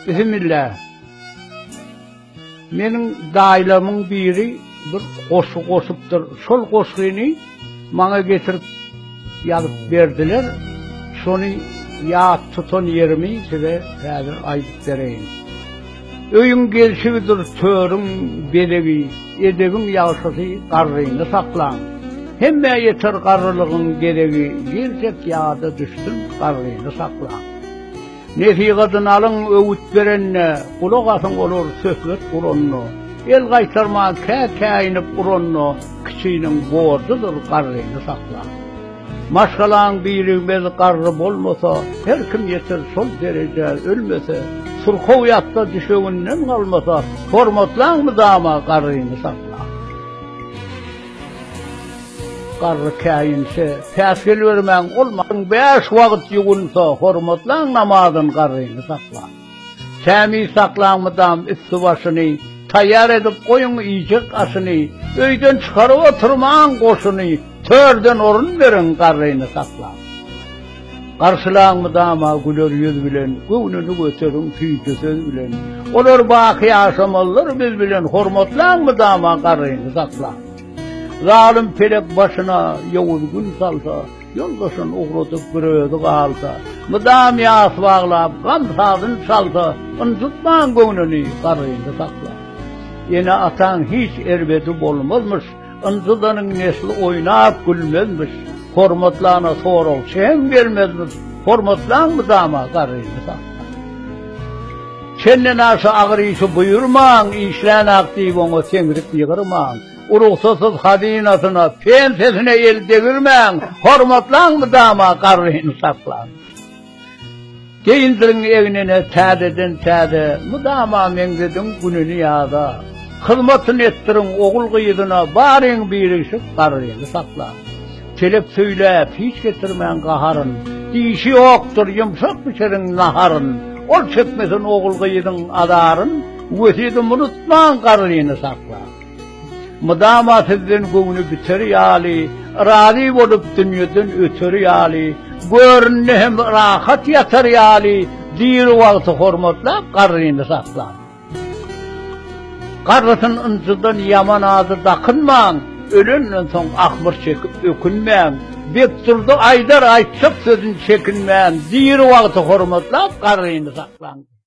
Bismillah. Menin daylamın biri bir qoşu qoşupdur. Şol qoşuğunu bana getirip yazıp verdiler. Şonu ya tutan yerimi size hazır ayıp vereyim. Öyün gelişidir törün bedevi, edebin yağışası qarrıyını saklan. Hemme yeter qarrılığın gereği, girsek yağda düştün qarrıyını saklan. Nesihatın alın öğüt verenine, kulak asın olur söhbet kuronunu. El kaytarma kâinip kuronunu, kişinin borcudur qarrıyını saklan. Maşkalan birilmez qarrı bolmasa, her kim yeter sol derece ölmese, surkov yatta düşeğinden kalmasa, hormatlan mı dama qarrıyını saklan. Qarrı kâinse, pəskil vermən olmadın, 5 vakit yugunsa, hormatlan namazın qarrıyını saklan. Səmi saklan mıdam üstü başını, tayyar edip koyun iyicik aşını, öyden çıkarıp oturman qoşunu, törden orun verin qarrıyını saklan. Qarşılan mıdama gülür yüz bilen, göğnünü götürün tüycü söz bilen, olur baki yaşamallar biz bilen, hormatlan mıdama qarrıyını saklan. Zalim pelek başına yavuz gün salsa, yoldaşın uğratıp bürödü qalsa, mıdam yas bağlap, gamsadın çalsa, ıncıtman göğnünü qarrıyını saklan. Yine atan hiç erbeti bolmazmış, ıncıdanın nesli oynap gülmezmiş, hormatlana sorul şen vermezmiş, hormatlan mıdama qarrıyını saklan. Çenden aşı ağrıyışı buyurman, işlen aktif onu sengrip yıkırman, uruksasız hadinatına, pensesine el devirmen, hormatlan mıdama qarrıyını saklan. Geyindirin evine tədeden tədə, mıdama mengedin gününü yağda, hizmetini ettirin oğul kıyıdına, barin bir işik qarrıyını saklan. Telep söylep, hiç getirmen qaharın, dişi yoktur, yumşak biçerin naharın, ol çekmesin oğul kıyıdın adarın, vesidin unutman qarrıyını saklan. Mıdama sizden göğünü biter yali, razı olup dünyadan ötür yali, görünü hem rahat yatar yali, dir vakti hormatla qarrıyını saklan. Qarrısın ıncıdan yaman adı dakınman, ölünden son akmır çekip ökünmen, bekturdu aydar aytsak sözün çekinmen, dir vakti hormatla qarrıyını saklan.